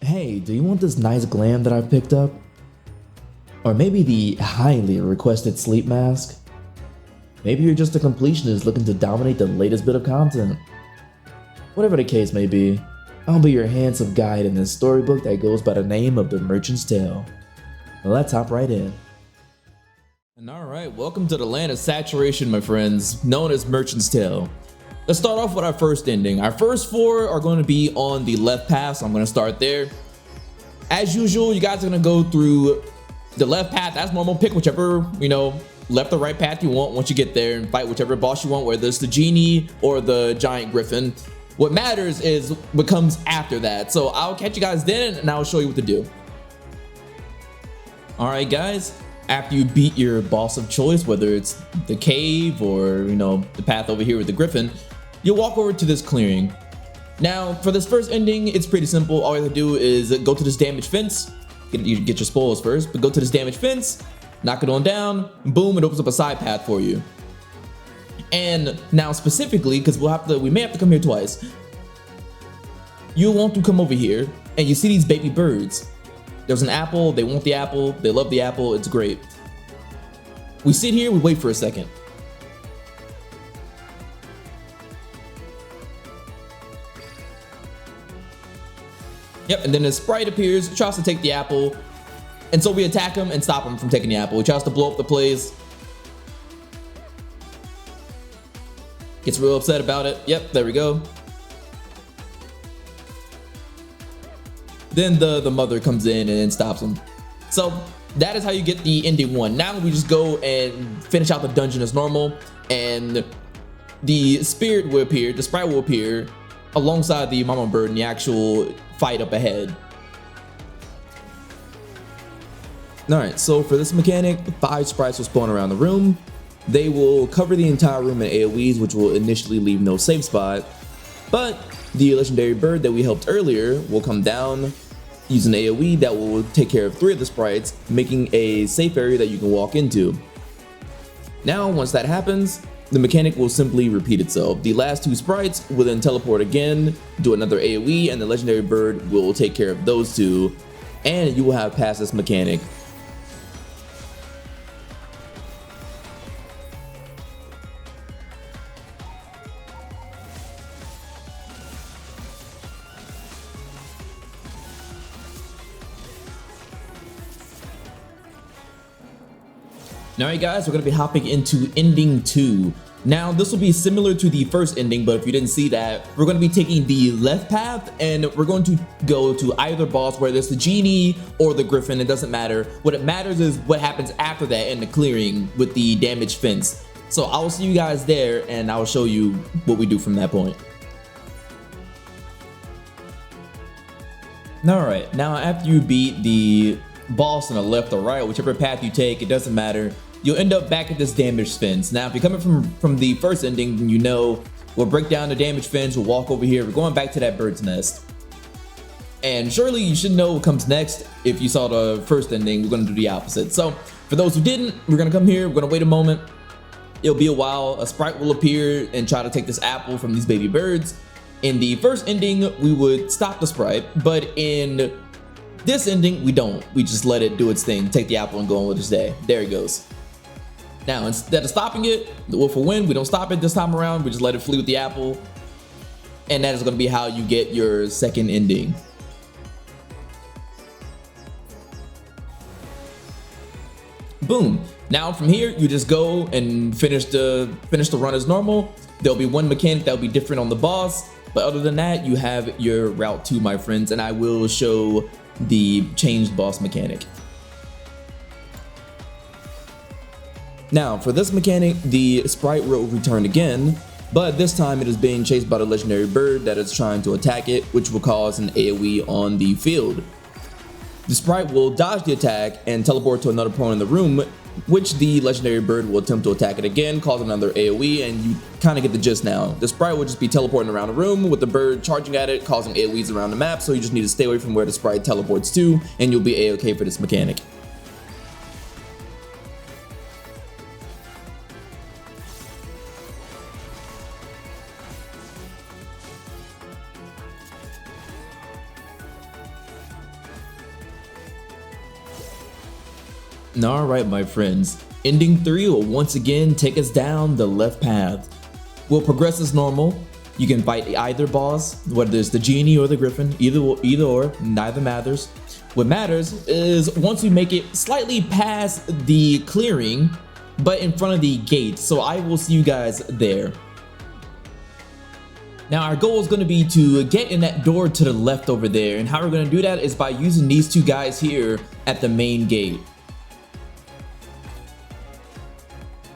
Hey, do you want this nice glam that I've picked up? Or maybe the highly requested sleep mask? Maybe you're just a completionist looking to dominate the latest bit of content. Whatever the case may be, I'll be your handsome guide in this storybook that goes by the name of The Merchant's Tale. Well, let's hop right in. And alright, welcome to the land of saturation, my friends, known as Merchant's Tale. Let's start off with our first ending. Our first four are going to be on the left path, so I'm going to start there. As usual, you guys are going to go through the left path as normal. Pick whichever, left or right path you want once you get there and fight whichever boss you want, whether it's the genie or the giant griffin. What matters is what comes after that. So I'll catch you guys then and I'll show you what to do. Alright guys, after you beat your boss of choice, whether it's the cave or the path over here with the griffin, you'll walk over to this clearing. Now for this first ending, it's pretty simple. All you have to do is go to this damaged fence. Get your spoils first, but go to this damaged fence, knock it on down, boom, it opens up a side path for you. And now specifically, because we may have to come here twice, you'll want to come over here and you see these baby birds. There's an apple, they want the apple, they love the apple, it's great. We sit here, we wait for a second. Yep, and then a sprite appears, tries to take the apple, and so we attack him and stop him from taking the apple. He tries to blow up the place. Gets real upset about it. Yep, there we go. Then the mother comes in and stops him. So that is how you get the ending one. Now we just go and finish out the dungeon as normal, and the spirit will appear, the sprite will appear alongside the mama bird in the actual fight up ahead. Alright, so for this mechanic, 5 sprites will spawn around the room. They will cover the entire room in AoEs, which will initially leave no safe spot, but the legendary bird that we helped earlier will come down, use an AoE that will take care of 3 of the sprites, making a safe area that you can walk into. Now, once that happens, the mechanic will simply repeat itself. The last 2 sprites will then teleport again, do another AoE, and the legendary bird will take care of those 2, and you will have passed this mechanic. Alright guys, we're going to be hopping into ending 2. Now this will be similar to the first ending, but if you didn't see that, we're going to be taking the left path and we're going to go to either boss, whether it's the genie or the griffin, it doesn't matter. What it matters is what happens after that in the clearing with the damaged fence. So I will see you guys there and I will show you what we do from that point. Alright, now after you beat the boss on the left or right, whichever path you take, it doesn't matter. You'll end up back at this damaged fence. Now if you're coming from the first ending, then we'll break down the damaged fence, we'll walk over here, we're going back to that bird's nest. And surely you should know what comes next. If you saw the first ending, we're going to do the opposite. So for those who didn't, we're going to come here, we're going to wait a moment. It'll be a while, a sprite will appear and try to take this apple from these baby birds. In the first ending, we would stop the sprite, but in this ending, we don't. We just let it do its thing, take the apple and go on with its day. There it goes. Now, instead of stopping it, the wolf will win. We don't stop it this time around. We just let it flee with the apple. And that is going to be how you get your second ending. Boom. Now from here, you just go and finish the run as normal. There'll be one mechanic that'll be different on the boss. But other than that, you have your route 2, my friends. And I will show the changed boss mechanic. Now for this mechanic, the sprite will return again, but this time it is being chased by the legendary bird that is trying to attack it, which will cause an AoE on the field. The sprite will dodge the attack and teleport to another point in the room, which the legendary bird will attempt to attack it again, cause another AoE, and you kind of get the gist now. The sprite will just be teleporting around the room with the bird charging at it, causing AoEs around the map, so you just need to stay away from where the sprite teleports to, and you'll be A-okay for this mechanic. Alright my friends, ending 3 will once again take us down the left path. We'll progress as normal. You can fight either boss, whether it's the genie or the griffin, either or, neither matters. What matters is once we make it slightly past the clearing, but in front of the gate, so I will see you guys there. Now our goal is going to be to get in that door to the left over there, and how we're going to do that is by using these two guys here at the main gate.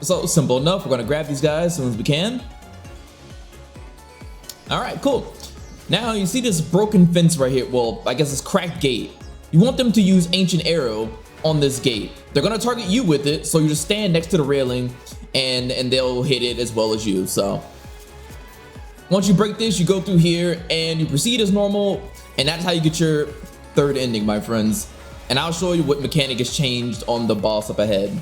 So simple enough, we're going to grab these guys as soon as we can. Alright, cool. Now you see this broken fence right here, well I guess this cracked gate. You want them to use Ancient Arrow on this gate. They're going to target you with it, so you just stand next to the railing and they'll hit it as well as you. So once you break this, you go through here and you proceed as normal, and that's how you get your third ending, my friends. And I'll show you what mechanic has changed on the boss up ahead.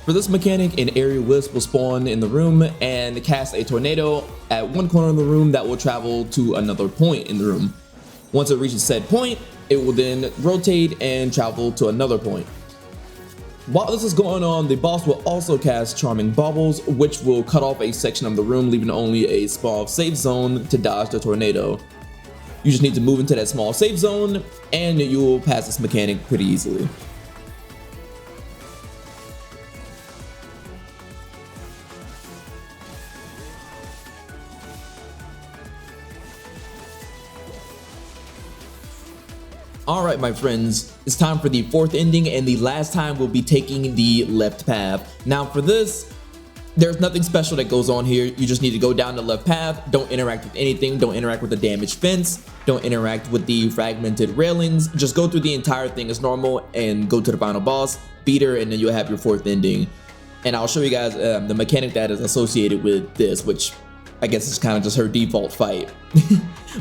For this mechanic, an aerial wisp will spawn in the room and cast a tornado at one corner of the room that will travel to another point in the room. Once it reaches said point, it will then rotate and travel to another point. While this is going on, the boss will also cast Charming Baubles, which will cut off a section of the room, leaving only a small safe zone to dodge the tornado. You just need to move into that small safe zone and you will pass this mechanic pretty easily. Alright my friends, it's time for the fourth ending, and the last time we'll be taking the left path. Now for this, there's nothing special that goes on here. You just need to go down the left path, don't interact with anything, don't interact with the damaged fence, don't interact with the fragmented railings, just go through the entire thing as normal and go to the final boss, beat her, and then you'll have your fourth ending. And I'll show you guys the mechanic that is associated with this, which I guess is kind of just her default fight.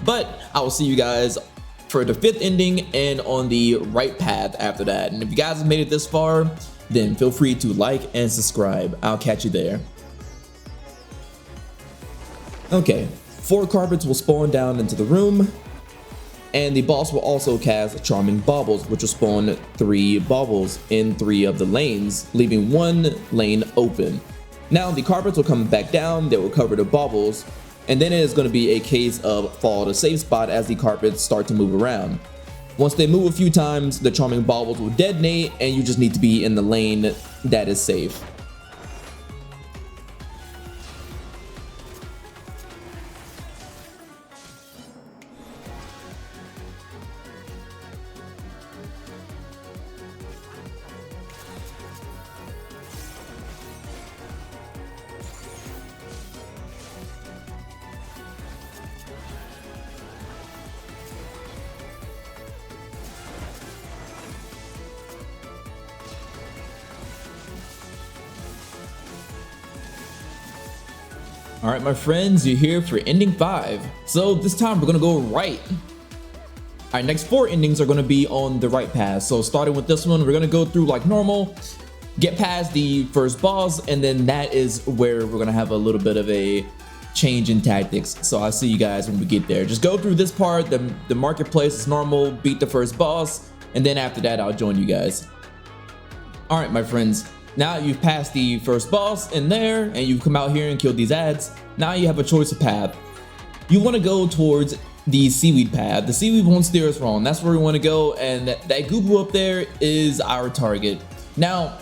But I will see you guys for the fifth ending and on the right path after that. And if you guys have made it this far, then feel free to like and subscribe. I'll catch you there. Okay, 4 carpets will spawn down into the room, and the boss will also cast Charming Baubles, which will spawn 3 baubles in 3 of the lanes, leaving 1 lane open. Now the carpets will come back down, they will cover the baubles, and then it is going to be a case of follow the safe spot as the carpets start to move around. Once they move a few times, the Charming Baubles will detonate, and you just need to be in the lane that is safe. Alright my friends, you're here for ending 5. So this time we're gonna go right. Our next 4 endings are gonna be on the right path. So starting with this one, we're gonna go through like normal, get past the first boss, and then that is where we're gonna have a little bit of a change in tactics. So I'll see you guys when we get there. Just go through this part, the marketplace is normal, beat the first boss, and then after that I'll join you guys. Alright my friends, now you've passed the first boss in there and you've come out here and killed these ads. Now you have a choice of path. You want to go towards the seaweed path. The seaweed won't steer us wrong. That's where we want to go, and that goo up there is our target. Now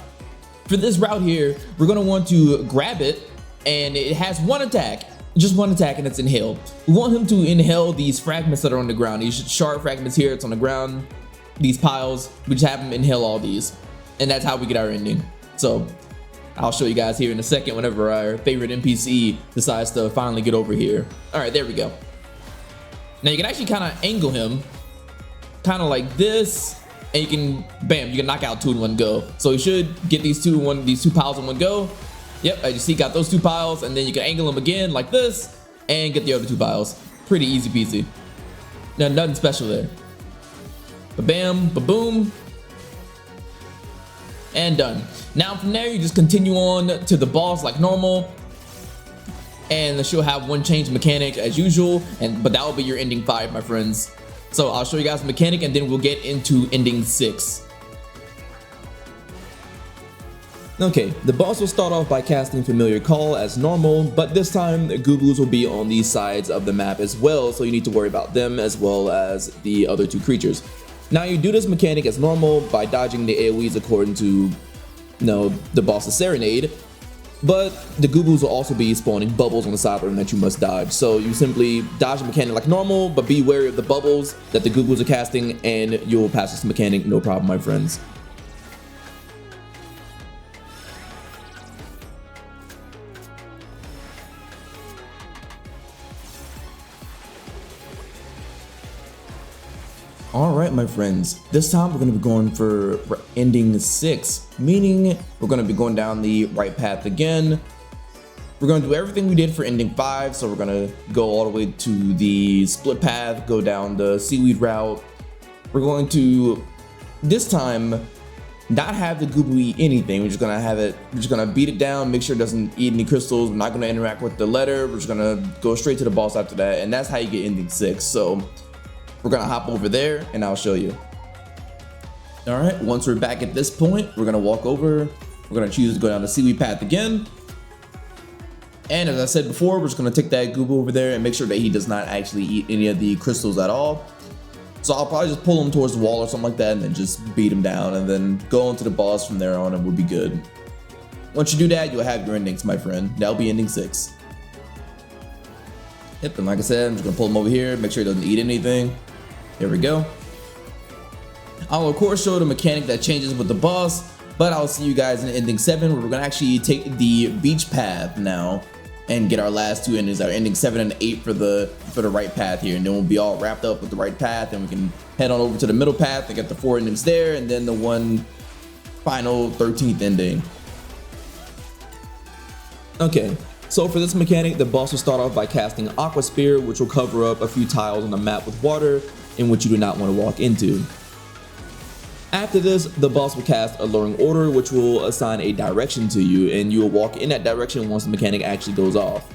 for this route here, we're going to want to grab it, and it has 1 attack, just 1 attack, and it's inhale. We want him to inhale these fragments that are on the ground. These shard fragments here, it's on the ground, these piles, we just have him inhale all these, and that's how we get our ending. So I'll show you guys here in a second whenever our favorite NPC decides to finally get over here. Alright, there we go. Now you can actually kind of angle him, kind of like this, and you can, bam, you can knock out 2 in one go. So you should get these two piles in one go. Yep, as you see, got those 2 piles, and then you can angle them again like this, and get the other 2 piles. Pretty easy peasy. Now, nothing special there. Ba-bam, ba-boom. And done. Now from there you just continue on to the boss like normal, and she'll have 1 change mechanic as usual, but that will be your ending 5 my friends. So I'll show you guys the mechanic and then we'll get into ending 6. Okay, the boss will start off by casting Familiar Call as normal, but this time the Goobos will be on the sides of the map as well, so you need to worry about them as well as the other 2 creatures. Now you do this mechanic as normal by dodging the AoEs according to, the boss's Serenade, but the Goobos will also be spawning bubbles on the side of them that you must dodge. So you simply dodge the mechanic like normal, but be wary of the bubbles that the Goobos are casting and you'll pass this mechanic no problem, my friends. Alright my friends, this time we're going to be going for ending 6, meaning we're going to be going down the right path again. We're going to do everything we did for ending 5, so we're going to go all the way to the split path, go down the seaweed route. We're going to, this time, not have the Goobo eat anything. We're just going to beat it down, make sure it doesn't eat any crystals. We're not going to interact with the letter, we're just going to go straight to the boss after that, and that's how you get ending 6. So we're gonna hop over there and I'll show you. All right, once we're back at this point, we're gonna walk over. We're gonna choose to go down the seaweed path again. And as I said before, we're just gonna take that Goobo over there and make sure that he does not actually eat any of the crystals at all. So I'll probably just pull him towards the wall or something like that and then just beat him down and then go on to the boss from there on and we'll be good. Once you do that, you'll have your endings, my friend. That'll be ending 6. Yep, and like I said, I'm just gonna pull him over here, make sure he doesn't eat anything. There we go. I'll of course show the mechanic that changes with the boss, but I'll see you guys in ending 7 where we're gonna actually take the beach path now and get our last 2 endings, our ending 7 and 8 for the right path here, and then we'll be all wrapped up with the right path and we can head on over to the middle path and get the 4 endings there and then the one final 13th ending. Okay. So for this mechanic, the boss will start off by casting Aqua Spear, which will cover up a few tiles on the map with water in which you do not want to walk into. After this, the boss will cast Alluring Order, which will assign a direction to you, and you will walk in that direction once the mechanic actually goes off.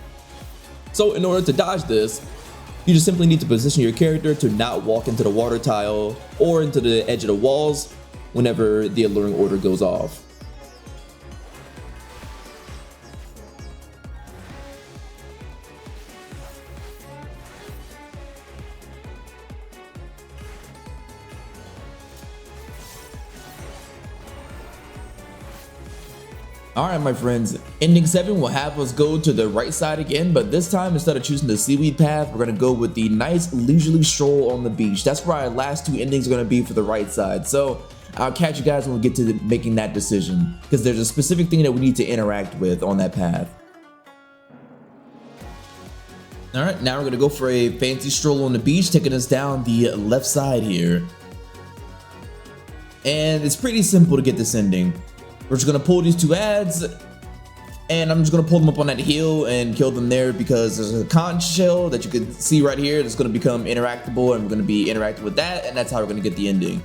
So in order to dodge this, you just simply need to position your character to not walk into the water tile or into the edge of the walls whenever the Alluring Order goes off. Alright my friends, ending 7 will have us go to the right side again, but this time instead of choosing the seaweed path, we're going to go with the nice leisurely stroll on the beach. That's where our last 2 endings are going to be for the right side. So I'll catch you guys when we get to making that decision, because there's a specific thing that we need to interact with on that path. Alright, now we're going to go for a fancy stroll on the beach, taking us down the left side here. And it's pretty simple to get this ending. We're just gonna pull these 2 ads, and I'm just gonna pull them up on that hill and kill them there because there's a conch shell that you can see right here that's gonna become interactable, and we're gonna be interacting with that, and that's how we're gonna get the ending.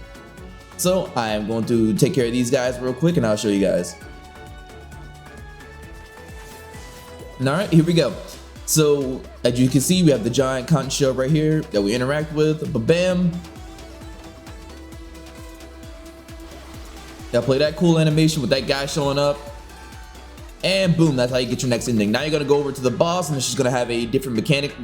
So I am going to take care of these guys real quick, and I'll show you guys. Alright, here we go. So as you can see, we have the giant conch shell right here that we interact with. Ba-bam. Now play that cool animation with that guy showing up, and boom, that's how you get your next ending. Now you're gonna go over to the boss, and it's just gonna have a different mechanic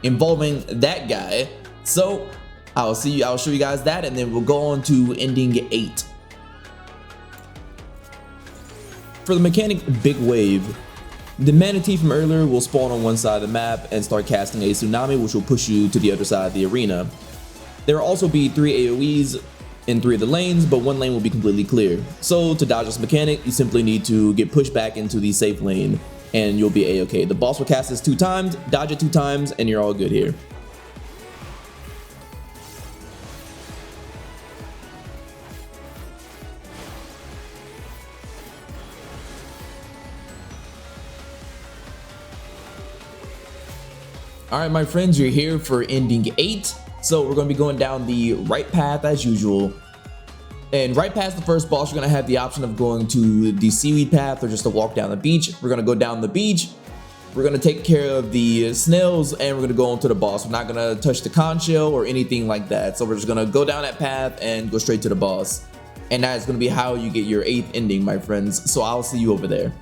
involving that guy. So I'll show you guys that, and then we'll go on to ending 8. For the mechanic Big Wave, the manatee from earlier will spawn on one side of the map and start casting a tsunami, which will push you to the other side of the arena. There will also be 3 AoEs in 3 of the lanes, but 1 lane will be completely clear. So to dodge this mechanic, you simply need to get pushed back into the safe lane and you'll be a-okay. The boss will cast this 2 times, dodge it 2 times, and you're all good here. Alright my friends, you're here for ending 8. So we're going to be going down the right path as usual. And right past the first boss, you're going to have the option of going to the seaweed path or just to walk down the beach. We're going to go down the beach. We're we're gonna take care of the snails and we're gonna go on to the boss. We're not gonna touch the conch shell or anything like that. So we're just gonna go down that path and go straight to the boss. And that is gonna be how you get your 8th ending, my friends. So I'll see you over there.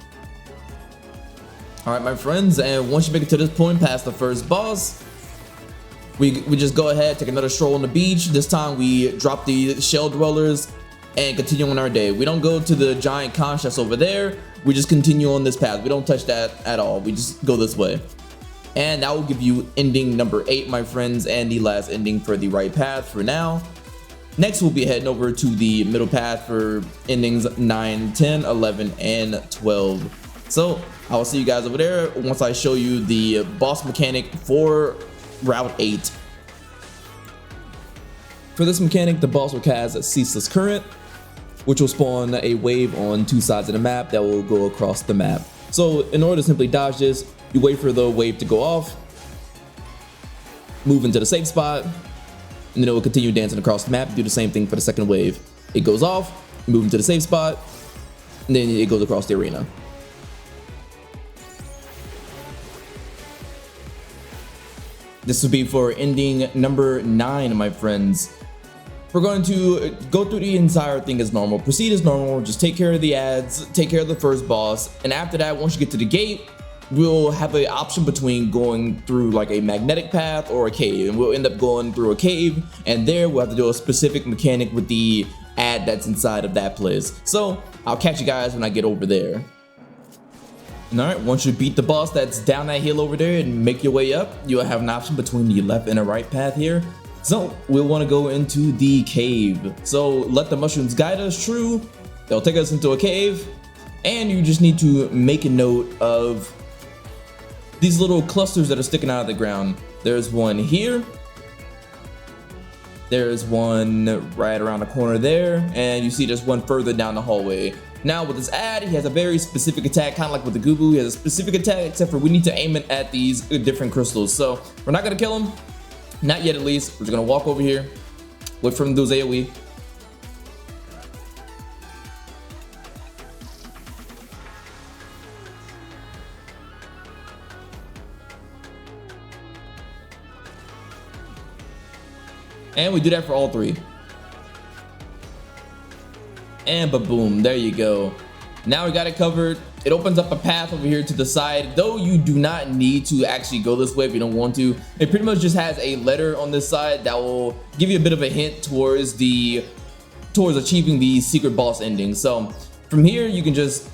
All right, my friends, and once you make it to this point past the first boss, we just go ahead, take another stroll on the beach. This time we drop the shell dwellers and continue on our day. We don't go to the giant conch that's over there. We just continue on this path. We don't touch that at all. We just go this way. And that will give you ending number 8, my friends, and the last ending for the right path for now. Next, we'll be heading over to the middle path for endings 9, 10, 11, and 12. So I will see you guys over there once I show you the boss mechanic for Route 8. For this mechanic, the boss will cast a Ceaseless Current, which will spawn a wave on 2 sides of the map that will go across the map. So in order to simply dodge this, you wait for the wave to go off, move into the safe spot, and then it will continue dancing across the map. Do the same thing for the second wave. It goes off, move into the safe spot, and then it goes across the arena. This will be for ending number 9, my friends. We're going to go through the entire thing as normal, proceed as normal, just take care of the ads, take care of the first boss, and after that, once you get to the gate, we'll have an option between going through like a magnetic path or a cave, and we'll end up going through a cave, and there we'll have to do a specific mechanic with the ad that's inside of that place. So I'll catch you guys when I get over there. Alright, once you beat the boss that's down that hill over there and make your way up, you'll have an option between the left and the right path here. So we'll want to go into the cave. So let the mushrooms guide us, true. They'll take us into a cave, and you just need to make a note of these little clusters that are sticking out of the ground. There's one here. There's one right around the corner there, and you see there's one further down the hallway. Now with this ad, he has a very specific attack, kind of like with the Gubu. He has a specific attack, except for we need to aim it at these different crystals. So we're not gonna kill him. Not yet, at least. We're just gonna walk over here, wait for him to do his AoE. And we do that for all 3. And ba-boom, there you go. Now we got it covered. It opens up a path over here to the side, though you do not need to actually go this way if you don't want to. It pretty much just has a letter on this side that will give you a bit of a hint towards achieving the secret boss ending. So from here, you can just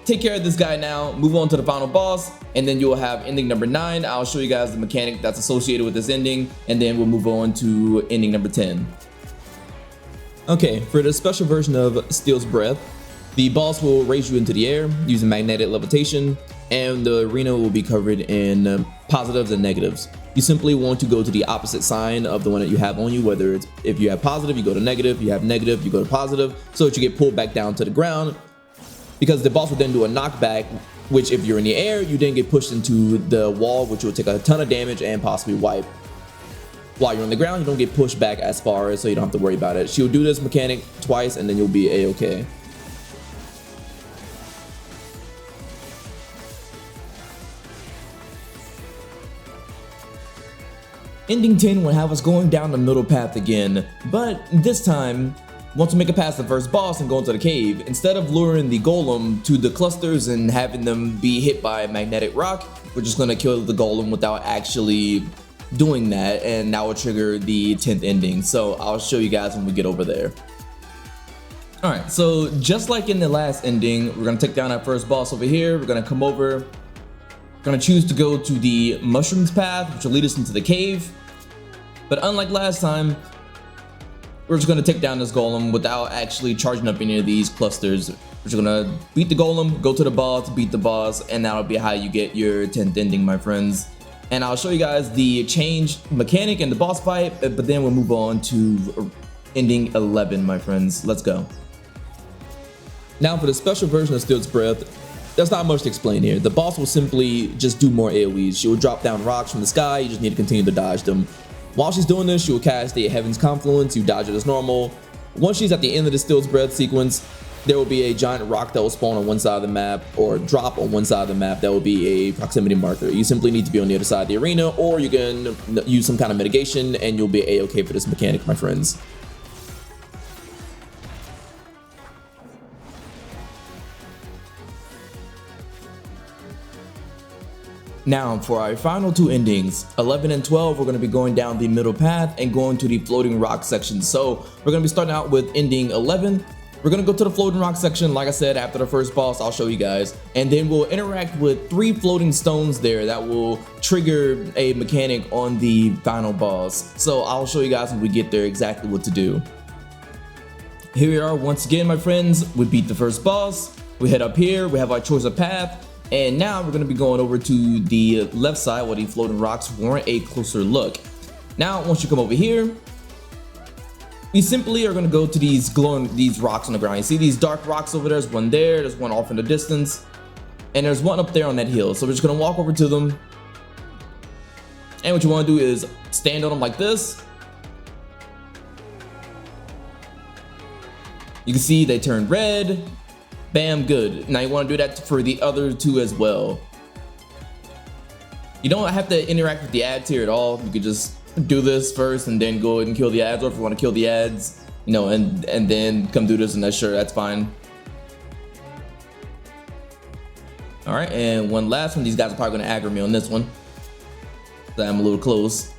take care of this guy now, move on to the final boss, and then you'll have ending number 9. I'll show you guys the mechanic that's associated with this ending, and then we'll move on to ending number 10. Okay, for the special version of Steel's Breath, the boss will raise you into the air using magnetic levitation, and the arena will be covered in positives and negatives. You simply want to go to the opposite sign of the one that you have on you, whether it's if you have positive, you go to negative, you have negative, you go to positive, so that you get pulled back down to the ground, because the boss will then do a knockback, which if you're in the air, you then get pushed into the wall, which will take a ton of damage and possibly wipe. While you're on the ground, you don't get pushed back as far, so you don't have to worry about it. She'll do this mechanic twice, and then you'll be a-okay. Ending 10 will have us going down the middle path again, but this time, once we make it past the first boss and go into the cave, instead of luring the golem to the clusters and having them be hit by a magnetic rock, we're just going to kill the golem without actually doing that, and that will trigger the 10th ending. So I'll show you guys when we get over there. Alright, so just like in the last ending, we're going to take down that first boss over here. We're going to come over, gonna choose to go to the mushrooms path, which will lead us into the cave. But unlike last time, we're just gonna take down this golem without actually charging up any of these clusters. We're just gonna beat the golem, go to the boss, beat the boss, and that'll be how you get your 10th ending, my friends. And I'll show you guys the change mechanic and the boss fight, but then we'll move on to ending 11, my friends. Let's go. Now for the special version of Steel's Breath, there's not much to explain here. The boss will simply just do more AoEs. She will drop down rocks from the sky, you just need to continue to dodge them. While she's doing this, she will cast the Heaven's Confluence, you dodge it as normal. Once she's at the end of the Steel's Breath sequence, there will be a giant rock that will spawn on one side of the map, or drop on one side of the map that will be a proximity marker. You simply need to be on the other side of the arena, or you can use some kind of mitigation and you'll be a-okay for this mechanic, my friends. Now for our final two endings, 11 and 12, we're going to be going down the middle path and going to the floating rock section. So we're going to be starting out with ending 11. We're going to go to the floating rock section, like I said, after the first boss. I'll show you guys. And then we'll interact with 3 floating stones there that will trigger a mechanic on the final boss. So I'll show you guys when we get there exactly what to do. Here we are once again, my friends. We beat the first boss. We head up here. We have our choice of path. And now we're going to be going over to the left side where the floating rocks warrant a closer look. Now, once you come over here, we simply are going to go to these rocks on the ground. You see these dark rocks over there? There's one there, there's one off in the distance, and there's one up there on that hill. So we're just going to walk over to them. And what you want to do is stand on them like this. You can see they turn red. Bam, good. Now you want to do that for the other 2 as well. You don't have to interact with the ads here at all. You could just do this first and then go ahead and kill the ads, or if you want to kill the ads, you know, and then come do this, and that's sure, that's fine. All right, and one last one. These guys are probably going to aggro me on this one, so I'm a little close.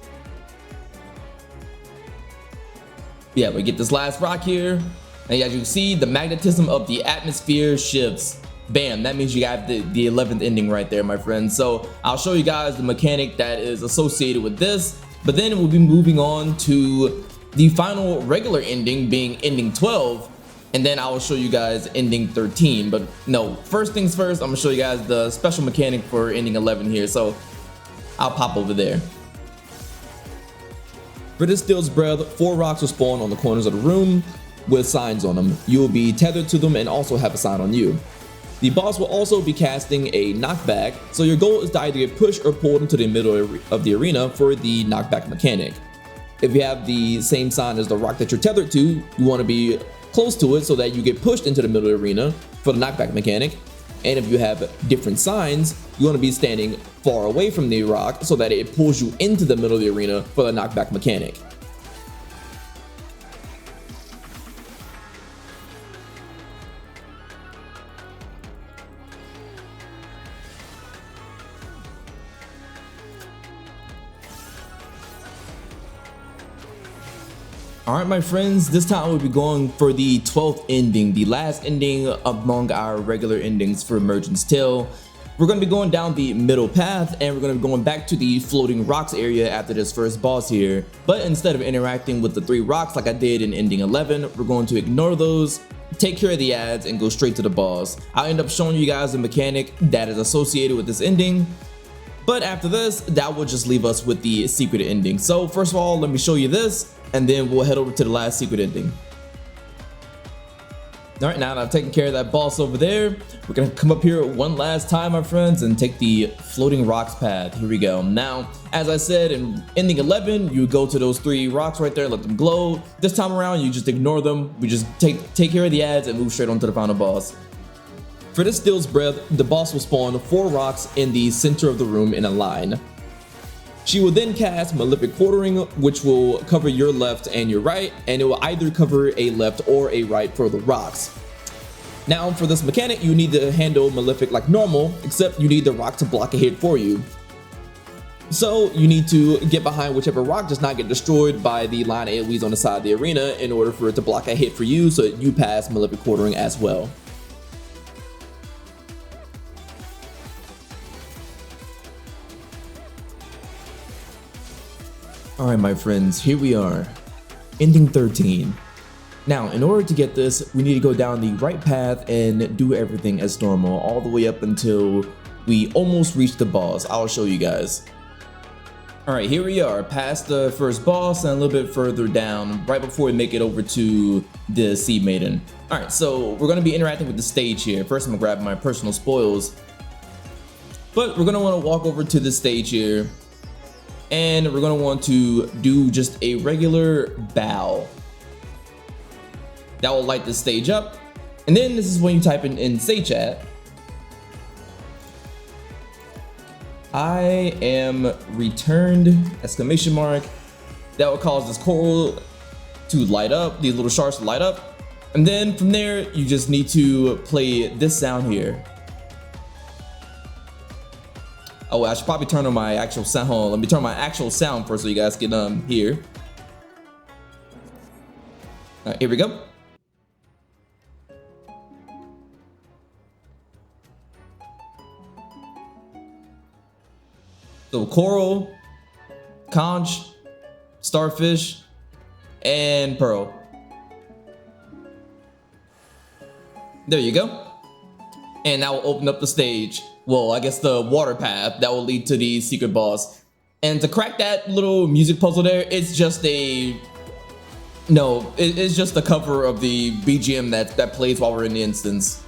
Yeah, we get this last rock here. And as you can see, the magnetism of the atmosphere shifts. Bam, that means you got the 11th ending right there, my friends. So I'll show you guys the mechanic that is associated with this, but then we'll be moving on to the final regular ending, being ending 12, and then I will show you guys ending 13. But no, first things first, I'm gonna show you guys the special mechanic for ending 11 here. So I'll pop over there. For this Steel's Breath, 4 rocks will spawn on the corners of the room with signs on them. You will be tethered to them and also have a sign on you. The boss will also be casting a knockback, so your goal is to either get pushed or pulled into the middle of the arena for the knockback mechanic. If you have the same sign as the rock that you're tethered to, you want to be close to it so that you get pushed into the middle of the arena for the knockback mechanic. And if you have different signs, you want to be standing far away from the rock so that it pulls you into the middle of the arena for the knockback mechanic. Alright, my friends, this time we'll be going for the 12th ending, the last ending among our regular endings for Emergence Tale. We're going to be going down the middle path, and we're going to be going back to the floating rocks area after this first boss here. But instead of interacting with the 3 rocks like I did in ending 11, we're going to ignore those, take care of the ads, and go straight to the boss. I'll end up showing you guys the mechanic that is associated with this ending. But after this, that will just leave us with the secret ending. So first of all, let me show you this, and then we'll head over to the last secret ending. All right, now that I've taken care of that boss over there, we're gonna come up here one last time, my friends, and take the floating rocks path. Here we go. Now, as I said in ending 11, you go to those 3 rocks right there, let them glow. This time around, you just ignore them. We just take care of the ads and move straight on to the final boss. For this Steel's Breath, the boss will spawn 4 rocks in the center of the room in a line. She will then cast Malefic Quartering, which will cover your left and your right, and it will either cover a left or a right for the rocks. Now, for this mechanic, you need to handle Malefic like normal, except you need the rock to block a hit for you. So you need to get behind whichever rock does not get destroyed by the line AoEs on the side of the arena in order for it to block a hit for you, so that you pass Malefic Quartering as well. Alright, my friends, here we are, ending 13. Now, in order to get this, we need to go down the right path and do everything as normal, all the way up until we almost reach the boss. I'll show you guys. Alright, here we are, past the first boss and a little bit further down, right before we make it over to the Sea Maiden. Alright, so we're going to be interacting with the stage here. First, I'm going to grab my personal spoils. But we're going to want to walk over to this stage here. And we're going to want to do just a regular bow. That will light the stage up. And then this is when you type in say chat, I am returned, exclamation mark. That will cause this coral to light up, these little shards to light up. And then from there, you just need to play this sound here. Oh, I should probably turn on my actual sound. Hold on, let me turn my actual sound first so you guys can hear. All right, here we go. So coral, conch, starfish, and pearl. There you go. And that will open up the stage. Well, I guess the water path that will lead to the secret boss. And to crack that little music puzzle there, it's just a... No, it's just the cover of the BGM that plays while we're in the instance.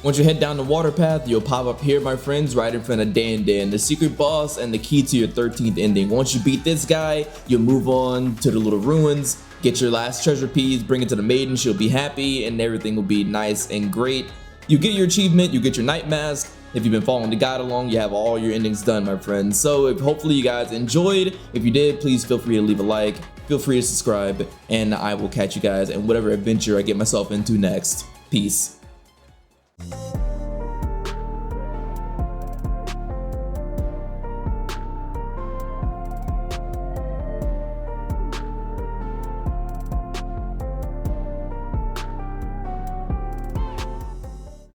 Once you head down the water path, you'll pop up here, my friends, right in front of Dan, the secret boss and the key to your 13th ending. Once you beat this guy, you'll move on to the little ruins, get your last treasure piece, bring it to the maiden, she'll be happy, and everything will be nice and great. You get your achievement, you get your night mask. If you've been following the guide along, you have all your endings done, my friends. So hopefully you guys enjoyed. If you did, please feel free to leave a like, feel free to subscribe, and I will catch you guys in whatever adventure I get myself into next. Peace.